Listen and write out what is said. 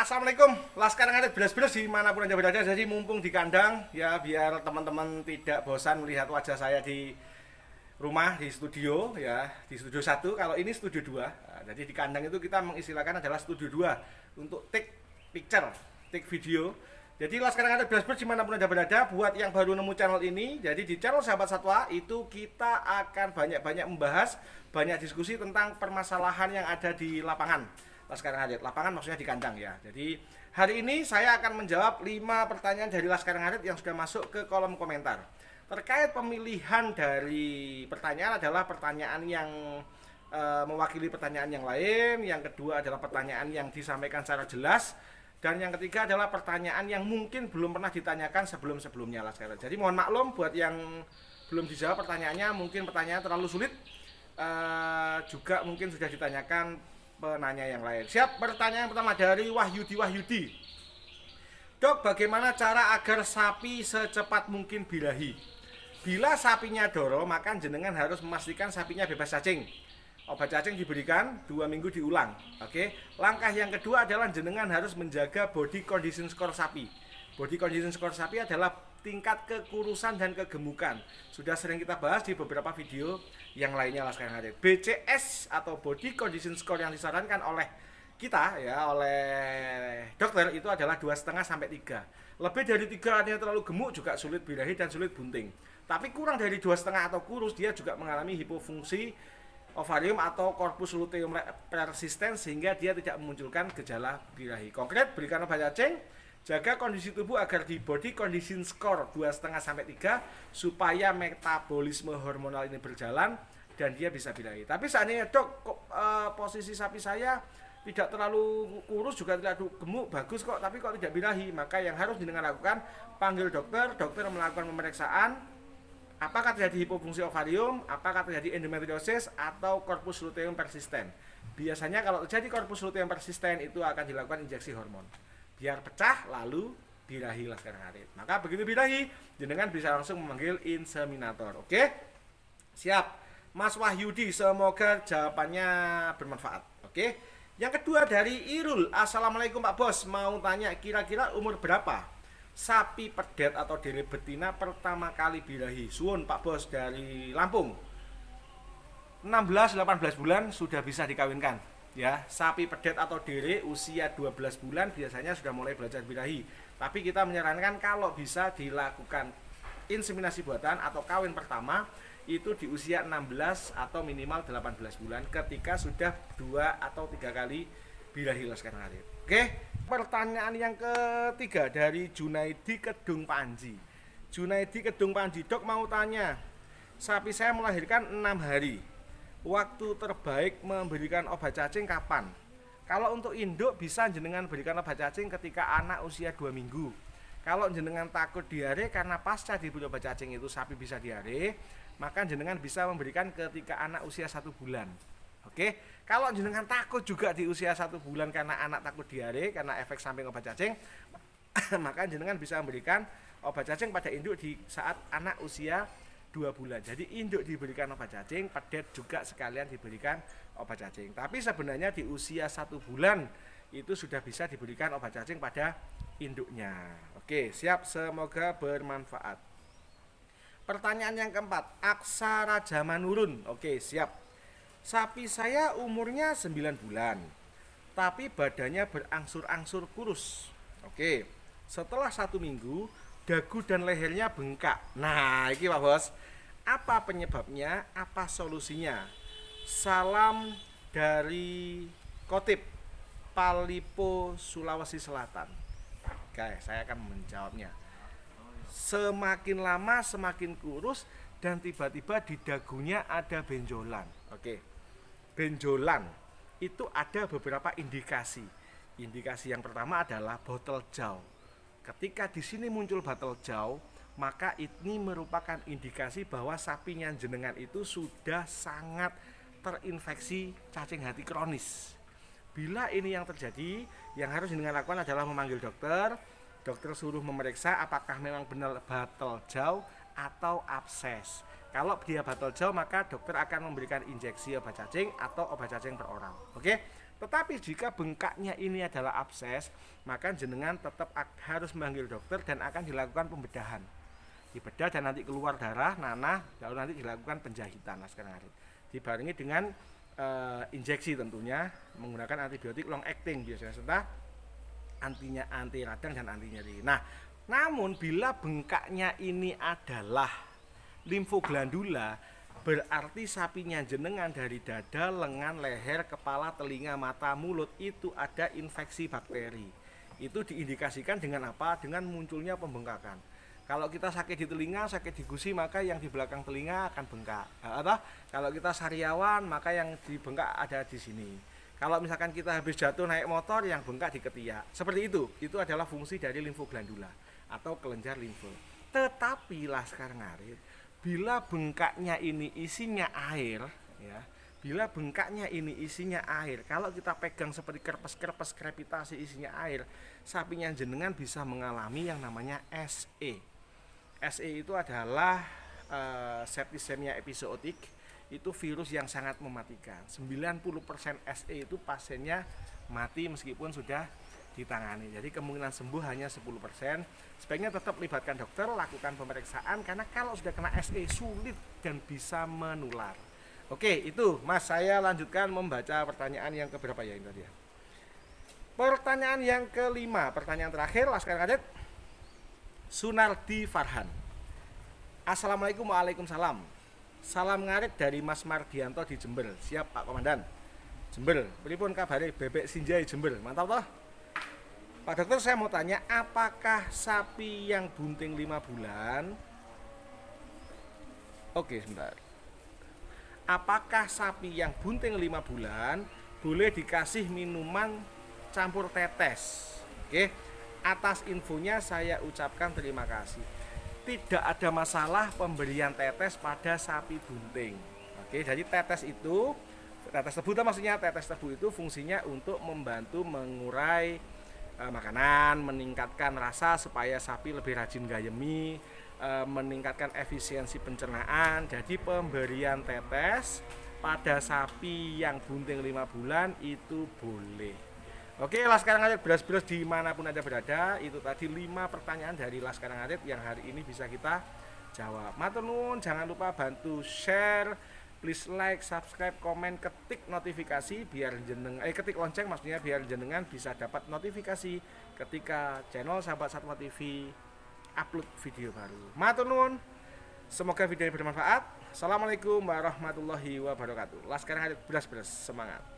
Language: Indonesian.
Assalamualaikum, Laskar Ngarit belas-belas dimanapun anda berada. Jadi mumpung di kandang ya, biar teman-teman tidak bosan melihat wajah saya di rumah, di studio ya, di studio 1. Kalau ini studio 2. Nah, jadi di kandang itu kita mengistilahkan adalah studio 2 untuk take picture, take video. Jadi Laskar Ngarit belas-belas dimanapun anda berada. Buat yang baru nemu channel ini, jadi di channel Sahabat Satwa itu kita akan banyak-banyak membahas, banyak diskusi tentang permasalahan yang ada di lapangan. Laskar Ngarit, lapangan maksudnya di kandang ya. Jadi hari ini saya akan menjawab 5 pertanyaan dari Laskar Ngarit yang sudah masuk ke kolom komentar. Terkait pemilihan dari pertanyaan adalah pertanyaan yang mewakili pertanyaan yang lain. Yang kedua adalah pertanyaan yang disampaikan secara jelas. Dan yang ketiga adalah pertanyaan yang mungkin belum pernah ditanyakan sebelum-sebelumnya Laskar Ngarit. Jadi mohon maklum buat yang belum dijawab pertanyaannya, mungkin pertanyaan terlalu sulit, juga mungkin sudah ditanyakan penanya yang lain. Siap, pertanyaan pertama dari Wahyudi. Dok, bagaimana cara agar sapi secepat mungkin birahi? Bila sapinya doro, maka jenengan harus memastikan sapinya bebas cacing. Obat cacing diberikan 2 minggu diulang. Oke. Langkah yang kedua adalah jenengan harus menjaga body condition score sapi. Body condition score sapi adalah tingkat kekurusan dan kegemukan. Sudah sering kita bahas di beberapa video yang lainnya Laskar Ngarit. BCS atau body condition score yang disarankan oleh kita ya, oleh dokter itu adalah 2,5 sampai 3. Lebih dari 3 artinya terlalu gemuk juga sulit birahi dan sulit bunting. Tapi kurang dari 2,5 atau kurus dia juga mengalami hipofungsi ovarium atau corpus luteum persisten sehingga dia tidak memunculkan gejala birahi. Konkret, berikan obat cacing. Jaga kondisi tubuh agar di body condition score 2,5 sampai 3 supaya metabolisme hormonal ini berjalan dan dia bisa birahi. Tapi seandainya dok, posisi sapi saya tidak terlalu kurus juga tidak gemuk, bagus kok, tapi kok tidak birahi, maka yang harus jenengan lakukan, panggil dokter melakukan pemeriksaan apakah terjadi hipofungsi ovarium, apakah terjadi endometriosis atau corpus luteum persisten. Biasanya kalau terjadi corpus luteum persisten itu akan dilakukan injeksi hormon biar pecah lalu birahi Laskar Ngarit. Maka begitu birahi, jenengan bisa langsung memanggil inseminator. Oke? Siap. Mas Wahyudi, semoga jawabannya bermanfaat. Oke? Yang kedua dari Irul. Assalamualaikum Pak Bos, mau tanya kira-kira umur berapa sapi pedet atau dere betina pertama kali birahi? Suwun Pak Bos dari Lampung. 16-18 bulan sudah bisa dikawinkan. Ya, sapi pedet atau dere usia 12 bulan biasanya sudah mulai belajar birahi. Tapi kita menyarankan kalau bisa dilakukan inseminasi buatan atau kawin pertama itu di usia 16 atau minimal 18 bulan ketika sudah 2 atau 3 kali birahi Laskar Ngarit. Oke, pertanyaan yang ketiga dari Junaidi Kedung Panji. Junaidi Kedung Panji, dok mau tanya, sapi saya melahirkan 6 hari. Waktu terbaik memberikan obat cacing kapan? Kalau untuk induk bisa jenengan berikan obat cacing ketika anak usia 2 minggu. Kalau jenengan takut diare karena pasca diberi obat cacing itu sapi bisa diare, maka jenengan bisa memberikan ketika anak usia 1 bulan. Oke. Kalau jenengan takut juga di usia 1 bulan karena anak takut diare karena efek samping obat cacing, maka jenengan bisa memberikan obat cacing pada induk di saat anak usia 2 bulan. Jadi induk diberikan obat cacing, pedet juga sekalian diberikan obat cacing. Tapi sebenarnya di usia 1 bulan itu sudah bisa diberikan obat cacing pada induknya. Oke, siap, semoga bermanfaat. Pertanyaan yang keempat, Aksara Jamanurun. Oke, siap. Sapi saya umurnya 9 bulan, tapi badannya berangsur-angsur kurus. Oke, setelah 1 minggu dagu dan lehernya bengkak. Nah, ini Pak Bos, apa penyebabnya? Apa solusinya? Salam dari Kotip, Palipo, Sulawesi Selatan. Oke, saya akan menjawabnya. Semakin lama semakin kurus dan tiba-tiba di dagunya ada benjolan. Oke, benjolan itu ada beberapa indikasi. Indikasi yang pertama adalah botol jaw. Ketika di sini muncul botol jaw, maka ini merupakan indikasi bahwa sapinya jenengan itu sudah sangat terinfeksi cacing hati kronis. Bila ini yang terjadi, yang harus jenengan lakukan adalah memanggil dokter. Dokter suruh memeriksa apakah memang benar botol jaw atau abses. Kalau dia botol jaw, maka dokter akan memberikan injeksi obat cacing atau obat cacing per oral. Oke? Tetapi jika bengkaknya ini adalah abses, maka jenengan tetap harus memanggil dokter dan akan dilakukan pembedahan. Dibedah dan nanti keluar darah, nanah, lalu nanti dilakukan penjahitan laskar ngarit. Dibarengi dengan injeksi tentunya menggunakan antibiotik long acting biasanya serta anti radang dan anti nyeri. Nah, namun bila bengkaknya ini adalah limfoglandula, berarti sapinya jenengan dari dada, lengan, leher, kepala, telinga, mata, mulut itu ada infeksi bakteri. Itu diindikasikan dengan apa? Dengan munculnya pembengkakan. Kalau kita sakit di telinga, sakit di gusi, maka yang di belakang telinga akan bengkak. Atau kalau kita sariawan, maka yang di bengkak ada di sini. Kalau misalkan kita habis jatuh naik motor, yang bengkak di ketiak. Seperti itu. Itu adalah fungsi dari limfoglandula atau kelenjar limfe. Tetapi laskar ngarit, bila bengkaknya ini isinya air, ya, bila bengkaknya ini isinya air, kalau kita pegang seperti kerpes krepitasi isinya air, sapinya jenengan bisa mengalami yang namanya SE. SE itu adalah septicemia episootik, itu virus yang sangat mematikan. 90% SE itu pasiennya mati meskipun sudah ditangani. Jadi kemungkinan sembuh hanya 10%. Sebaiknya tetap libatkan dokter, lakukan pemeriksaan karena kalau sudah kena SE sulit dan bisa menular. Oke, itu Mas, saya lanjutkan membaca pertanyaan yang keberapa ya ini tadi ya. Pertanyaan yang kelima, pertanyaan terakhir laskar kadet Sunardi Farhan. Assalamualaikum. Waalaikumsalam. Salam ngarit dari Mas Mardianto di Jember. Siap Pak Komandan. Jember, pripun kabare bebek sinjai Jember? Mantap toh? Pak Dokter, saya mau tanya, apakah sapi yang bunting 5 bulan? Oke, sebentar. Apakah sapi yang bunting 5 bulan boleh dikasih minuman campur tetes? Oke. Atas infonya saya ucapkan terima kasih. Tidak ada masalah pemberian tetes pada sapi bunting. Oke, jadi tetes tebu maksudnya tetes tebu itu fungsinya untuk membantu mengurai makanan, meningkatkan rasa supaya sapi lebih rajin gayemi, meningkatkan efisiensi pencernaan. Jadi pemberian tetes pada sapi yang bunting 5 bulan itu boleh. Oke, Laskar Ngarit beras-beras dimanapun Anda berada, itu tadi 5 pertanyaan dari Laskar Ngarit yang hari ini bisa kita jawab. Matur nuwun, jangan lupa bantu share, please like, subscribe, komen, ketik notifikasi biar ketik lonceng maksudnya biar jenengan bisa dapat notifikasi ketika channel Sahabat Satwa TV upload video baru. Matur nuwun. Semoga video ini bermanfaat. Assalamualaikum warahmatullahi wabarakatuh. Laskar Ngarit beras-beras semangat.